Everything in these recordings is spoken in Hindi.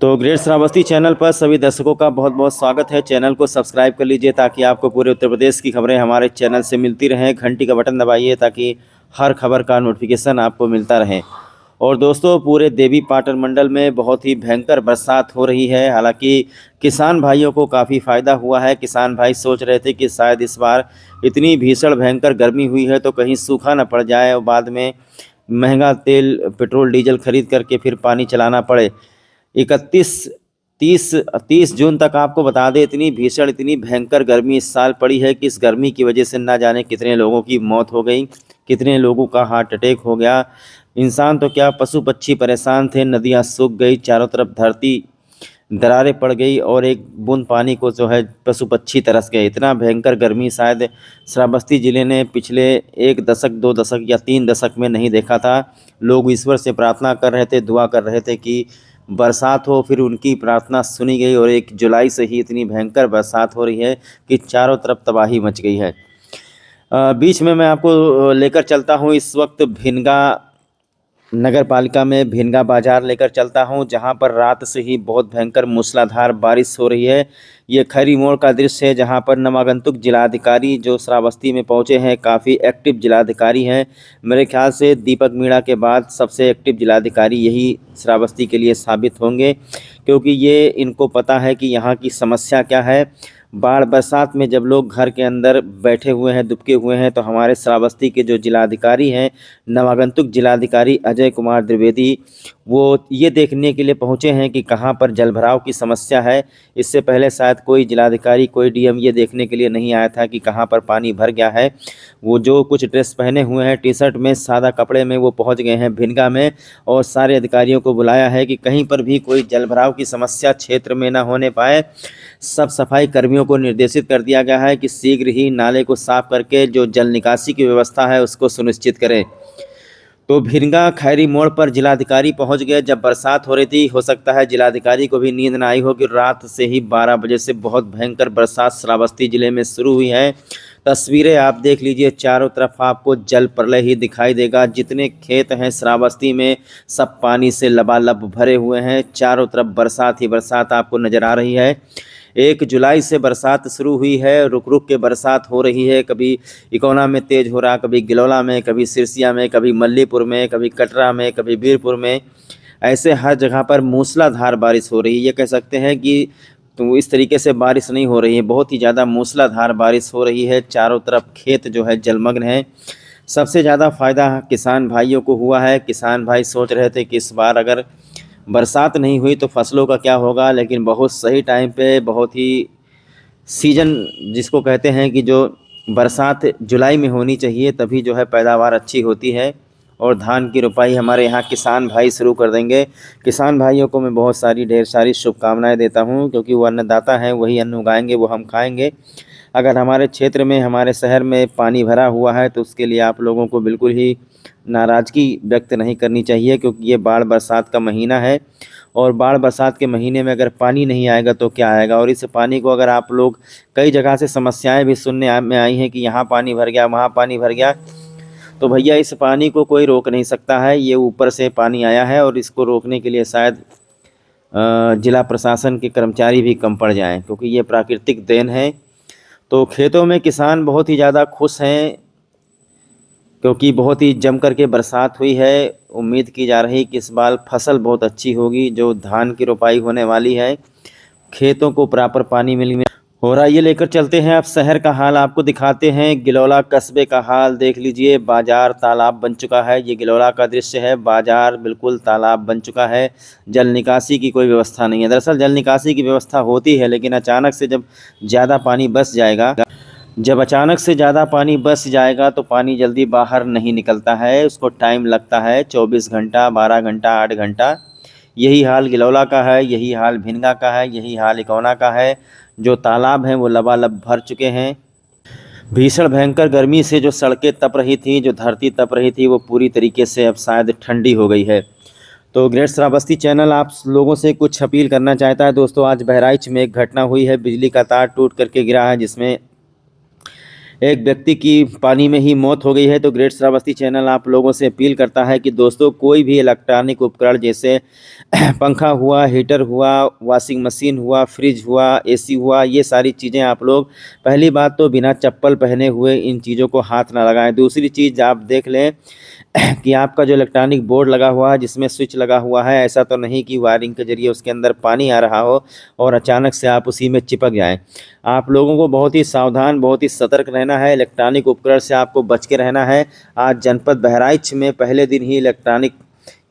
तो ग्रेट श्रावस्ती चैनल पर सभी दर्शकों का बहुत बहुत स्वागत है। चैनल को सब्सक्राइब कर लीजिए ताकि आपको पूरे उत्तर प्रदेश की खबरें हमारे चैनल से मिलती रहें। घंटी का बटन दबाइए ताकि हर खबर का नोटिफिकेशन आपको मिलता रहे। और दोस्तों, पूरे देवी पाटन मंडल में बहुत ही भयंकर बरसात हो रही है। हालांकि किसान भाइयों को काफ़ी फ़ायदा हुआ है। किसान भाई सोच रहे थे कि शायद इस बार इतनी भीषण भयंकर गर्मी हुई है तो कहीं सूखा न पड़ जाए और बाद में महंगा तेल पेट्रोल डीजल खरीद करके फिर पानी चलाना पड़े। 31 30 30 जून तक आपको बता दें, इतनी भीषण इतनी भयंकर गर्मी इस साल पड़ी है कि इस गर्मी की वजह से ना जाने कितने लोगों की मौत हो गई, कितने लोगों का हार्ट अटैक हो गया। इंसान तो क्या, पशु पक्षी परेशान थे। नदियां सूख गई, चारों तरफ धरती दरारें पड़ गई और एक बूंद पानी को जो है पशु पक्षी तरस गए। इतना भयंकर गर्मी शायद श्रावस्ती जिले ने पिछले 1 दशक 2 दशक या 3 दशक में नहीं देखा था। लोग ईश्वर से प्रार्थना कर रहे थे, दुआ कर रहे थे कि बरसात हो, फिर उनकी प्रार्थना सुनी गई और 1 जुलाई से ही इतनी भयंकर बरसात हो रही है कि चारों तरफ तबाही मच गई है। बीच में मैं आपको लेकर चलता हूँ इस वक्त भिनगा नगर पालिका में भिनगा बाजार लेकर चलता हूं, जहां पर रात से ही बहुत भयंकर मूसलाधार बारिश हो रही है। ये खैरी मोड़ का दृश्य है, जहां पर नवागंतुक जिलाधिकारी जो श्रावस्ती में पहुंचे हैं, काफ़ी एक्टिव जिलाधिकारी हैं। मेरे ख्याल से दीपक मीणा के बाद सबसे एक्टिव जिलाधिकारी यही श्रावस्ती के लिए साबित होंगे, क्योंकि ये इनको पता है कि यहाँ की समस्या क्या है। बाढ़ बरसात में जब लोग घर के अंदर बैठे हुए हैं, दुबके हुए हैं, तो हमारे श्रावस्ती के जो जिलाधिकारी हैं, नवागंतुक जिलाधिकारी अजय कुमार द्विवेदी, वो ये देखने के लिए पहुंचे हैं कि कहां पर जलभराव की समस्या है। इससे पहले शायद कोई जिलाधिकारी, कोई डीएम ये देखने के लिए नहीं आया था कि कहां पर पानी भर गया है। वो जो कुछ ड्रेस पहने हुए हैं, टी शर्ट में, सादा कपड़े में, वो पहुंच गए हैं भिनगा में और सारे अधिकारियों को बुलाया है कि कहीं पर भी कोई जलभराव की समस्या क्षेत्र में ना होने पाए। सब सफाई कर्मियों को निर्देशित कर दिया गया है कि शीघ्र ही नाले को साफ करके जो जल निकासी की व्यवस्था है उसको सुनिश्चित करें। तो भिनगा खैरी मोड़ पर जिलाधिकारी पहुंच गए जब बरसात हो रही थी। हो सकता है जिलाधिकारी को भी नींद ना आई हो कि रात से ही 12 बजे से बहुत भयंकर बरसात श्रावस्ती जिले में शुरू हुई है। तस्वीरें आप देख लीजिए, चारों तरफ आपको जल प्रलय ही दिखाई देगा। जितने खेत हैं श्रावस्ती में, सब पानी से लबालब भरे हुए हैं। चारों तरफ बरसात ही बरसात आपको नज़र आ रही है। 1 जुलाई से बरसात शुरू हुई है, रुक रुक के बरसात हो रही है। कभी इकोना में तेज़ हो रहा, कभी गिलौला में, कभी सिरसिया में, कभी मल्लीपुर में, कभी कटरा में, कभी बीरपुर में। ऐसे हर जगह पर मूसलाधार बारिश हो रही है। ये कह सकते हैं कि तो इस तरीके से बारिश नहीं हो रही है, बहुत ही ज़्यादा मूसलाधार बारिश हो रही है। चारों तरफ खेत जो है जलमग्न है। सबसे ज़्यादा फ़ायदा किसान भाइयों को हुआ है। किसान भाई सोच रहे थे कि इस बार अगर बरसात नहीं हुई तो फसलों का क्या होगा, लेकिन बहुत सही टाइम पे, बहुत ही सीजन जिसको कहते हैं कि जो बरसात जुलाई में होनी चाहिए, तभी जो है पैदावार अच्छी होती है और धान की रोपाई हमारे यहाँ किसान भाई शुरू कर देंगे। किसान भाइयों को मैं बहुत सारी ढेर सारी शुभकामनाएं देता हूँ, क्योंकि वो अन्नदाता हैं, वही अन्न उगाएंगे वो हम खाएंगे। अगर हमारे क्षेत्र में, हमारे शहर में पानी भरा हुआ है तो उसके लिए आप लोगों को बिल्कुल ही नाराज़गी व्यक्त नहीं करनी चाहिए, क्योंकि ये बाढ़ बरसात का महीना है और बाढ़ बरसात के महीने में अगर पानी नहीं आएगा तो क्या आएगा। और इस पानी को अगर आप लोग, कई जगह से समस्याएं भी सुनने में आई हैं कि यहाँ पानी भर गया, वहाँ पानी भर गया, तो भैया इस पानी को कोई रोक नहीं सकता है। ये ऊपर से पानी आया है और इसको रोकने के लिए शायद जिला प्रशासन के कर्मचारी भी कम पड़ जाएं, क्योंकि ये प्राकृतिक देन है। तो खेतों में किसान बहुत ही ज़्यादा खुश हैं, क्योंकि बहुत ही जम करके बरसात हुई है। उम्मीद की जा रही कि इस बार फसल बहुत अच्छी होगी। जो धान की रोपाई होने वाली है, खेतों को प्रॉपर पानी मिल हो रहा है। ये लेकर चलते हैं, अब शहर का हाल आपको दिखाते हैं। गिलौला कस्बे का हाल देख लीजिए, बाजार तालाब बन चुका है। ये गिलौला का दृश्य है, बाजार बिल्कुल तालाब बन चुका है। जल निकासी की कोई व्यवस्था नहीं है। दरअसल जल निकासी की व्यवस्था होती है, लेकिन अचानक से जब ज़्यादा पानी बस जाएगा, जब अचानक से ज़्यादा पानी बस जाएगा तो पानी जल्दी बाहर नहीं निकलता है, उसको टाइम लगता है 24 घंटा, 12 घंटा, 8 घंटा। यही हाल गिलौला का है, यही हाल भिनगा का है, यही हाल इकौना का है। जो तालाब हैं वो लबालब भर चुके हैं। भीषण भयंकर गर्मी से जो सड़कें तप रही थी, जो धरती तप रही थी, वो पूरी तरीके से अब शायद ठंडी हो गई है। तो ग्रेट श्रावस्ती चैनल आप लोगों से कुछ अपील करना चाहता है। दोस्तों, आज बहराइच में एक घटना हुई है, बिजली का तार टूट करके गिरा है, जिसमें एक व्यक्ति की पानी में ही मौत हो गई है। तो ग्रेट श्रावस्ती चैनल आप लोगों से अपील करता है कि दोस्तों कोई भी इलेक्ट्रॉनिक उपकरण जैसे पंखा हुआ, हीटर हुआ, वॉशिंग मशीन हुआ, फ्रिज हुआ, एसी हुआ, ये सारी चीज़ें आप लोग पहली बात तो बिना चप्पल पहने हुए इन चीज़ों को हाथ ना लगाएं। दूसरी चीज़ आप देख लें कि आपका जो इलेक्ट्रॉनिक बोर्ड लगा हुआ है जिसमें स्विच लगा हुआ है, ऐसा तो नहीं कि वायरिंग के जरिए उसके अंदर पानी आ रहा हो और अचानक से आप उसी में चिपक जाएं। आप लोगों को बहुत ही सावधान, बहुत ही सतर्क रहना है। इलेक्ट्रॉनिक उपकरण से आपको बच के रहना है। आज जनपद बहराइच में पहले दिन ही इलेक्ट्रॉनिक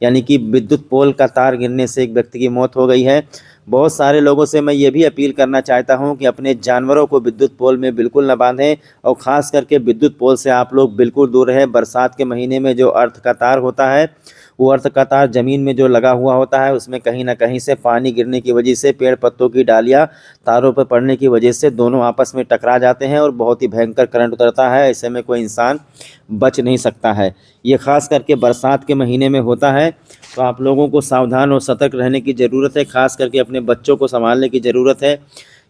यानी कि विद्युत पोल का तार गिरने से एक व्यक्ति की मौत हो गई है। बहुत सारे लोगों से मैं ये भी अपील करना चाहता हूं कि अपने जानवरों को विद्युत पोल में बिल्कुल न बांधें और ख़ास करके विद्युत पोल से आप लोग बिल्कुल दूर रहें। बरसात के महीने में जो अर्थ का तार होता है, वो अर्थ का तार ज़मीन में जो लगा हुआ होता है, उसमें कहीं ना कहीं से पानी गिरने की वजह से पेड़ पत्तों की डालियाँ तारों पर पड़ने की वजह से दोनों आपस में टकरा जाते हैं और बहुत ही भयंकर करंट उतरता है। ऐसे में कोई इंसान बच नहीं सकता है। ये ख़ास करके बरसात के महीने में होता है। तो आप लोगों को सावधान और सतर्क रहने की ज़रूरत है। ख़ास करके अपने बच्चों को संभालने की ज़रूरत है।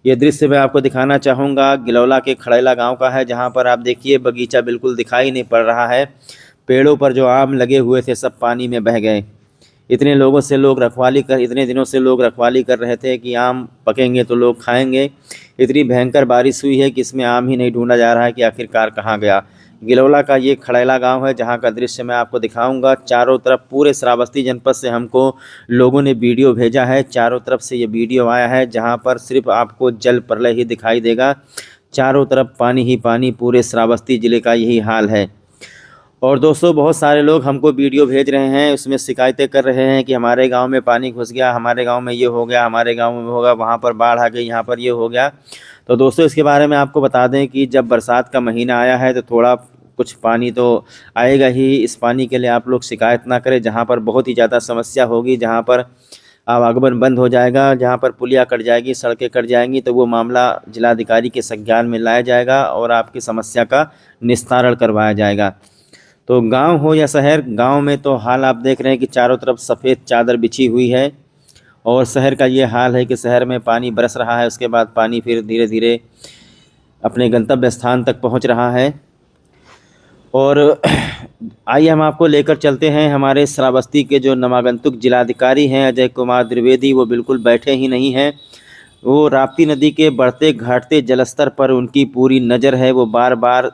ये दृश्य मैं आपको दिखाना चाहूँगा, गिलौला के खड़ैला गांव का है, जहां पर आप देखिए बगीचा बिल्कुल दिखाई नहीं पड़ रहा है। पेड़ों पर जो आम लगे हुए थे सब पानी में बह गए। इतने दिनों से लोग रखवाली कर रहे थे कि आम पकेंगे तो लोग खाएंगे। इतनी भयंकर बारिश हुई है कि इसमें आम ही नहीं ढूंढा जा रहा है कि आखिरकार कहाँ गया। गिलौला का ये खड़ैला गांव है जहां का दृश्य मैं आपको दिखाऊंगा। चारों तरफ पूरे श्रावस्ती जनपद से हमको लोगों ने वीडियो भेजा है। चारों तरफ से ये वीडियो आया है जहां पर सिर्फ आपको जल प्रलय ही दिखाई देगा। चारों तरफ पानी ही पानी, पूरे श्रावस्ती ज़िले का यही हाल है। और दोस्तों बहुत सारे लोग हमको वीडियो भेज रहे हैं, उसमें शिकायतें कर रहे हैं कि हमारे गांव में पानी घुस गया, हमारे गांव में ये हो गया, हमारे गांव में होगा, वहां पर बाढ़ आ गई, यहाँ पर ये हो गया। तो दोस्तों इसके बारे में आपको बता दें कि जब बरसात का महीना आया है तो थोड़ा कुछ पानी तो आएगा ही। इस पानी के लिए आप लोग शिकायत ना करें। जहाँ पर बहुत ही ज़्यादा समस्या होगी, जहाँ पर आवागमन बंद हो जाएगा, जहाँ पर पुलिया कट जाएगी, सड़कें कट जाएंगी, तो वो मामला जिलाधिकारी के संज्ञान में लाया जाएगा और आपकी समस्या का निस्तारण करवाया जाएगा। तो गांव हो या शहर, गांव में तो हाल आप देख रहे हैं कि चारों तरफ सफ़ेद चादर बिछी हुई है। और शहर का ये हाल है कि शहर में पानी बरस रहा है, उसके बाद पानी फिर धीरे धीरे अपने गंतव्य स्थान तक पहुंच रहा है। और आइए हम आपको लेकर चलते हैं हमारे श्रावस्ती के जो नवागंतुक जिलाधिकारी हैं अजय कुमार द्विवेदी। वो बिल्कुल बैठे ही नहीं हैं। वो राप्ती नदी के बढ़ते घटते जलस्तर पर उनकी पूरी नज़र है। वो बार बार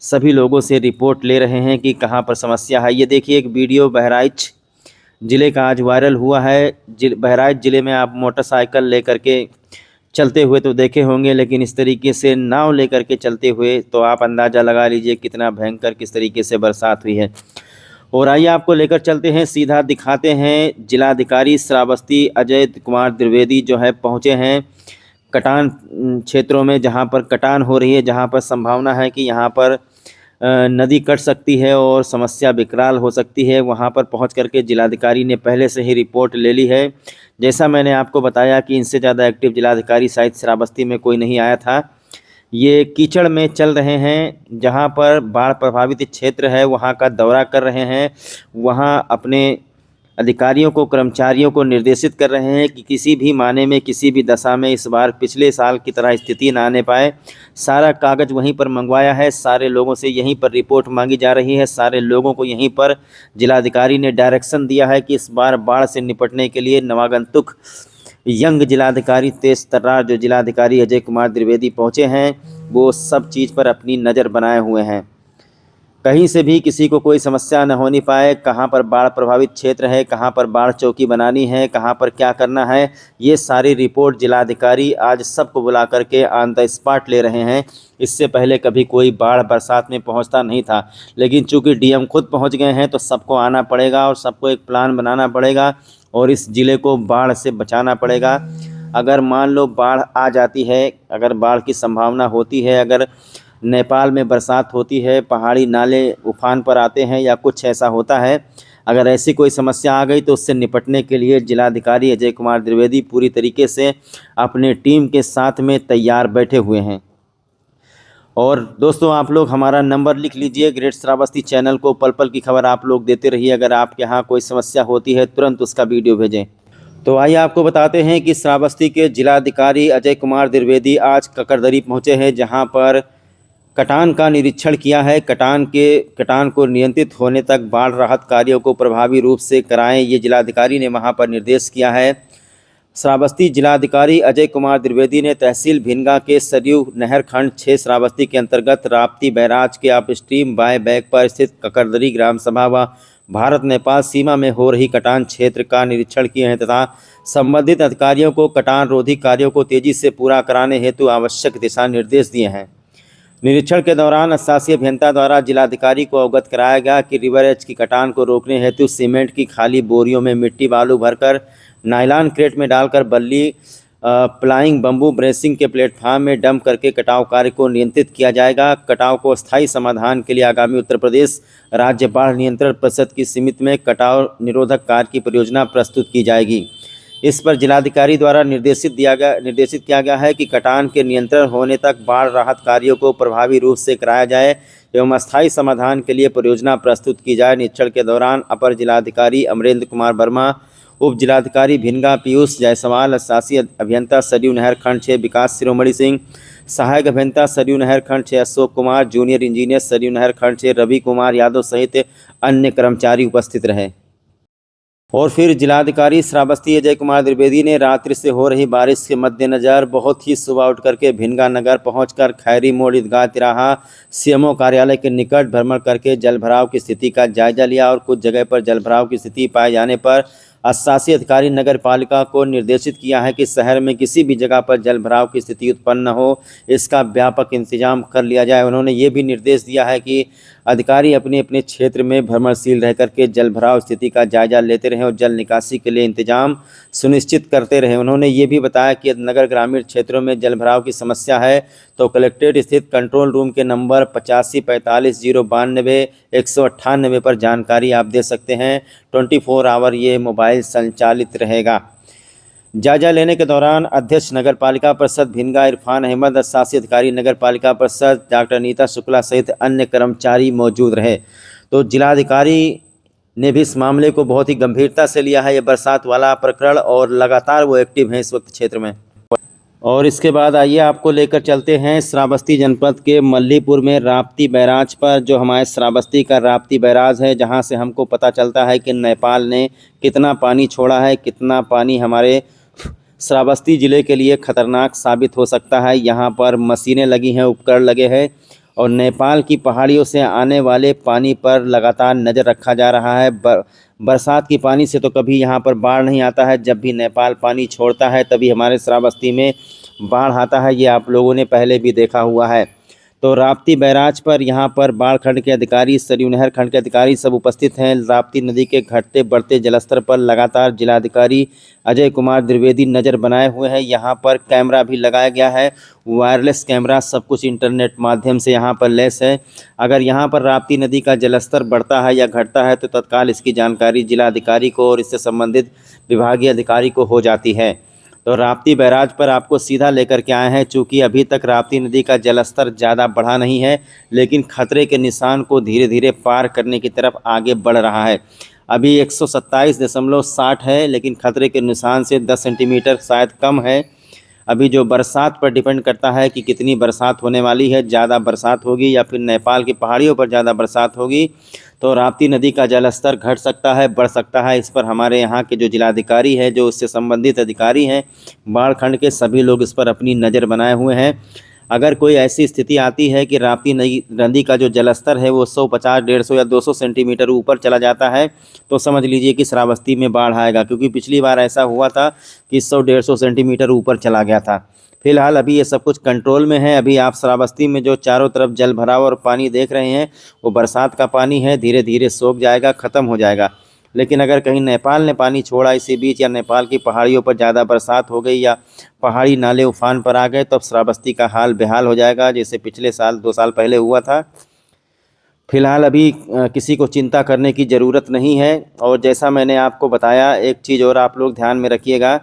सभी लोगों से रिपोर्ट ले रहे हैं कि कहाँ पर समस्या है। ये देखिए एक वीडियो बहराइच ज़िले का आज वायरल हुआ है। बहराइच ज़िले में आप मोटरसाइकिल लेकर के चलते हुए तो देखे होंगे, लेकिन इस तरीके से नाव लेकर के चलते हुए तो आप अंदाज़ा लगा लीजिए कितना भयंकर किस तरीके से बरसात हुई है। और आइए आपको लेकर चलते हैं, सीधा दिखाते हैं। जिलाधिकारी श्रावस्ती अजय कुमार द्विवेदी जो है पहुँचे हैं कटान क्षेत्रों में, जहां पर कटान हो रही है, जहां पर संभावना है कि यहां पर नदी कट सकती है और समस्या विकराल हो सकती है। वहां पर पहुंच करके जिलाधिकारी ने पहले से ही रिपोर्ट ले ली है। जैसा मैंने आपको बताया कि इनसे ज़्यादा एक्टिव जिलाधिकारी शायद श्रावस्ती में कोई नहीं आया था। ये कीचड़ में चल रहे हैं, जहां पर बाढ़ प्रभावित क्षेत्र है वहां का दौरा कर रहे हैं। वहां अपने अधिकारियों को, कर्मचारियों को निर्देशित कर रहे हैं कि किसी भी माने में, किसी भी दशा में इस बार पिछले साल की तरह स्थिति ना आने पाए। सारा कागज़ वहीं पर मंगवाया है, सारे लोगों से यहीं पर रिपोर्ट मांगी जा रही है, सारे लोगों को यहीं पर जिलाधिकारी ने डायरेक्शन दिया है कि इस बार बाढ़ से निपटने के लिए नवागंतुक यंग जिलाधिकारी तेज तर्रार जो जिलाधिकारी अजय कुमार द्विवेदी पहुँचे हैं, वो सब चीज़ पर अपनी नज़र बनाए हुए हैं। कहीं से भी किसी को कोई समस्या न होनी पाए। कहाँ पर बाढ़ प्रभावित क्षेत्र है, कहाँ पर बाढ़ चौकी बनानी है, कहाँ पर क्या करना है, ये सारी रिपोर्ट जिलाधिकारी आज सबको बुला करके ऑन द स्पॉट ले रहे हैं। इससे पहले कभी कोई बाढ़ बरसात में पहुंचता नहीं था, लेकिन चूंकि डीएम खुद पहुंच गए हैं तो सबको आना पड़ेगा और सबको एक प्लान बनाना पड़ेगा और इस ज़िले को बाढ़ से बचाना पड़ेगा। अगर मान लो बाढ़ आ जाती है, अगर बाढ़ की संभावना होती है, अगर नेपाल में बरसात होती है, पहाड़ी नाले उफान पर आते हैं या कुछ ऐसा होता है, अगर ऐसी कोई समस्या आ गई तो उससे निपटने के लिए जिलाधिकारी अजय कुमार द्विवेदी पूरी तरीके से अपने टीम के साथ में तैयार बैठे हुए हैं। और दोस्तों आप लोग हमारा नंबर लिख लीजिए। ग्रेट श्रावस्ती चैनल को पल पल की खबर आप लोग देते रहिए। अगर आपके यहाँ कोई समस्या होती है तुरंत उसका वीडियो भेजें। तो आइए आपको बताते हैं कि श्रावस्ती के जिलाधिकारी अजय कुमार द्विवेदी आज ककरदरी पहुँचे हैं, जहाँ पर कटान का निरीक्षण किया है। कटान को नियंत्रित होने तक बाढ़ राहत कार्यों को प्रभावी रूप से कराएं, ये जिलाधिकारी ने वहां पर निर्देश किया है। श्रावस्ती जिलाधिकारी अजय कुमार द्विवेदी ने तहसील भिनगा के सरयू नहर खंड 6 श्रावस्ती के अंतर्गत राप्ती बैराज के अपस्ट्रीम बाएं बैक पर स्थित ककरदरी ग्राम सभा व भारत नेपाल सीमा में हो रही कटान क्षेत्र का निरीक्षण किए हैं तथा संबंधित अधिकारियों को कटान रोधी कार्यों को तेजी से पूरा कराने हेतु आवश्यक दिशा निर्देश दिए हैं। निरीक्षण के दौरान शासकीय अभियंता द्वारा जिलाधिकारी को अवगत कराया गया कि रिवर एज की कटान को रोकने हेतु सीमेंट की खाली बोरियों में मिट्टी बालू भरकर नायलॉन क्रेट में डालकर बल्ली प्लाइंग बम्बू ब्रेसिंग के प्लेटफार्म में डंप करके कटाव कार्य को नियंत्रित किया जाएगा। कटाव को स्थायी समाधान के लिए आगामी उत्तर प्रदेश राज्य बाढ़ नियंत्रण परिषद की समिति में कटाव निरोधक कार्य की परियोजना प्रस्तुत की जाएगी। इस पर जिलाधिकारी द्वारा निर्देशित किया गया है कि कटान के नियंत्रण होने तक बाढ़ राहत कार्यों को प्रभावी रूप से कराया जाए एवं अस्थायी समाधान के लिए परियोजना प्रस्तुत की जाए। निरीक्षण के दौरान अपर जिलाधिकारी अमरेंद्र कुमार वर्मा, उप जिलाधिकारी भिनगा पीयूष जायसवाल, शासकीय अभियंता सरयू नहर खंड 6 विकास शिरोमणि सिंह, सहायक अभियंता सरयू नहर खंड 6 अशोक कुमार, जूनियर इंजीनियर सरयू नहर खंड 6 रवि कुमार यादव सहित अन्य कर्मचारी उपस्थित रहे। और फिर जिलाधिकारी श्रावस्ती अजय कुमार द्विवेदी ने रात्रि से हो रही बारिश के मद्देनज़र बहुत ही सुबह उठ करके भिनगा नगर पहुंचकर खैरी मोड़ ईदगाह तिराहा सीएमओ कार्यालय के निकट भ्रमण करके जलभराव की स्थिति का जायजा लिया और कुछ जगह पर जलभराव की स्थिति पाए जाने पर शासकीय अधिकारी नगर पालिका को निर्देशित किया है कि शहर में किसी भी जगह पर जलभराव की स्थिति उत्पन्न न हो, इसका व्यापक इंतजाम कर लिया जाए। उन्होंने ये भी निर्देश दिया है कि अधिकारी अपने अपने क्षेत्र में भ्रमणशील रह करके जलभराव स्थिति का जायजा लेते रहें और जल निकासी के लिए इंतजाम सुनिश्चित करते रहें। उन्होंने ये भी बताया कि नगर ग्रामीण क्षेत्रों में जलभराव की समस्या है तो कलेक्ट्रेट स्थित कंट्रोल रूम के नंबर 8545 092 198 पर जानकारी आप दे सकते हैं। 24 आवर ये मोबाइल संचालित रहेगा। जायजा लेने के दौरान अध्यक्ष नगर पालिका परिषद भिनगा इरफान अहमद, शासकीय अधिकारी नगर पालिका परिषद डॉक्टर नीता शुक्ला सहित अन्य कर्मचारी मौजूद रहे। तो जिलाधिकारी ने भी इस मामले को बहुत ही गंभीरता से लिया है, ये बरसात वाला प्रकरण, और लगातार वो एक्टिव हैं इस वक्त क्षेत्र में। और इसके बाद आइए आपको लेकर चलते हैं श्रावस्ती जनपद के मल्लीपुर में राप्ती बैराज पर, जो हमारे श्रावस्ती का राप्ती बैराज है, जहां से हमको पता चलता है कि नेपाल ने कितना पानी छोड़ा है, कितना पानी हमारे श्रावस्ती ज़िले के लिए खतरनाक साबित हो सकता है। यहाँ पर मशीनें लगी हैं, उपकरण लगे हैं और नेपाल की पहाड़ियों से आने वाले पानी पर लगातार नज़र रखा जा रहा है। बरसात की पानी से तो कभी यहाँ पर बाढ़ नहीं आता है, जब भी नेपाल पानी छोड़ता है तभी हमारे श्रावस्ती में बाढ़ आता है। ये आप लोगों ने पहले भी देखा हुआ है। तो राप्ती बैराज पर यहाँ पर बाढ़ खंड के अधिकारी, सरयू नहर खंड के अधिकारी सब उपस्थित हैं। राप्ती नदी के घटते बढ़ते जलस्तर पर लगातार जिलाधिकारी अजय कुमार द्विवेदी नज़र बनाए हुए हैं। यहाँ पर कैमरा भी लगाया गया है, वायरलेस कैमरा, सब कुछ इंटरनेट माध्यम से यहाँ पर लैस है। अगर यहाँ पर राप्ती नदी का जलस्तर बढ़ता है या घटता है तो तत्काल इसकी जानकारी जिलाधिकारी को और इससे संबंधित विभागीय अधिकारी को हो जाती है। तो राप्ती बैराज पर आपको सीधा लेकर के आए हैं। चूँकि अभी तक राप्ती नदी का जलस्तर ज़्यादा बढ़ा नहीं है, लेकिन खतरे के निशान को धीरे धीरे पार करने की तरफ आगे बढ़ रहा है। अभी 127.60 है, लेकिन खतरे के निशान से 10 सेंटीमीटर शायद कम है। अभी जो बरसात पर डिपेंड करता है कि कितनी बरसात होने वाली है, ज़्यादा बरसात होगी या फिर नेपाल की पहाड़ियों पर ज़्यादा बरसात होगी तो राप्ती नदी का जलस्तर घट सकता है, बढ़ सकता है। इस पर हमारे यहाँ के जो जिलाधिकारी है, जो उससे संबंधित अधिकारी हैं बाढ़ खंड के, सभी लोग इस पर अपनी नज़र बनाए हुए हैं। अगर कोई ऐसी स्थिति आती है कि राप्ती नदी का जो जलस्तर है वो 150, 150 या 200 सेंटीमीटर ऊपर चला जाता है तो समझ लीजिए कि श्रावस्ती में बाढ़ आएगा, क्योंकि पिछली बार ऐसा हुआ था कि 100-150 सेंटीमीटर ऊपर चला गया था। फिलहाल अभी ये सब कुछ कंट्रोल में है। अभी आप श्रावस्ती में जो चारों तरफ जल भराव और पानी देख रहे हैं वो बरसात का पानी है, धीरे धीरे सूख जाएगा, ख़त्म हो जाएगा। लेकिन अगर कहीं नेपाल ने पानी छोड़ा इसी बीच, या नेपाल की पहाड़ियों पर ज़्यादा बरसात हो गई या पहाड़ी नाले उफान पर आ गए, तो अब श्रावस्ती का हाल बेहाल हो जाएगा, जैसे पिछले साल 2 साल पहले हुआ था। फिलहाल अभी किसी को चिंता करने की ज़रूरत नहीं है। और जैसा मैंने आपको बताया, एक चीज़ और आप लोग ध्यान में रखिएगा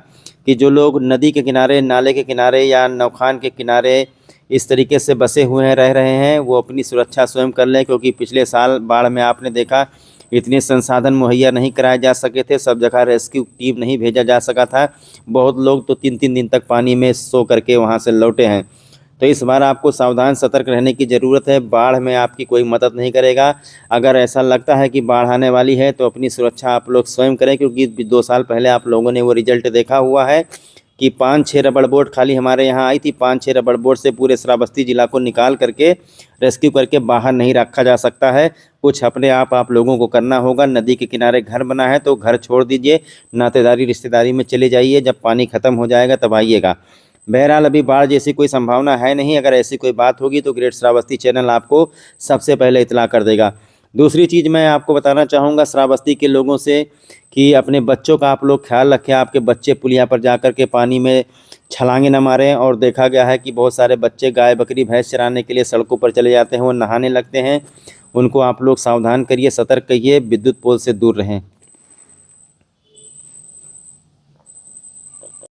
कि जो लोग नदी के किनारे, नाले के किनारे या नौखान के किनारे इस तरीके से बसे हुए हैं, रह रहे हैं, वो अपनी सुरक्षा स्वयं कर लें। क्योंकि पिछले साल बाढ़ में आपने देखा इतने संसाधन मुहैया नहीं कराए जा सके थे, सब जगह रेस्क्यू टीम नहीं भेजा जा सका था। बहुत लोग तो 3-3 दिन तक पानी में सो करके वहाँ से लौटे हैं। तो इस बार आपको सावधान सतर्क रहने की ज़रूरत है। बाढ़ में आपकी कोई मदद नहीं करेगा। अगर ऐसा लगता है कि बाढ़ आने वाली है तो अपनी सुरक्षा आप लोग स्वयं करें, क्योंकि 2 साल पहले आप लोगों ने वो रिजल्ट देखा हुआ है कि 5-6 रबड़ बोट खाली हमारे यहाँ आई थी। 5-6 रबड़ बोट से पूरे श्रावस्ती जिला को निकाल करके रेस्क्यू करके बाहर नहीं रखा जा सकता है। कुछ अपने आप लोगों को करना होगा। नदी के किनारे घर बना है तो घर छोड़ दीजिए, नातेदारी रिश्तेदारी में चले जाइए। जब पानी ख़त्म हो जाएगा तब आइएगा। बहरहाल अभी बाढ़ जैसी कोई संभावना है नहीं। अगर ऐसी कोई बात होगी तो ग्रेट श्रावस्ती चैनल आपको सबसे पहले इतला कर देगा। दूसरी चीज़ मैं आपको बताना चाहूँगा श्रावस्ती के लोगों से कि अपने बच्चों का आप लोग ख्याल रखें। आपके बच्चे पुलिया पर जा कर के पानी में छलांगे न मारें। और देखा गया है कि बहुत सारे बच्चे गाय बकरी भैंस चराने के लिए सड़कों पर चले जाते हैं, वो नहाने लगते हैं। उनको आप लोग सावधान करिए, सतर्क करिए, विद्युत पोल से दूर रहें।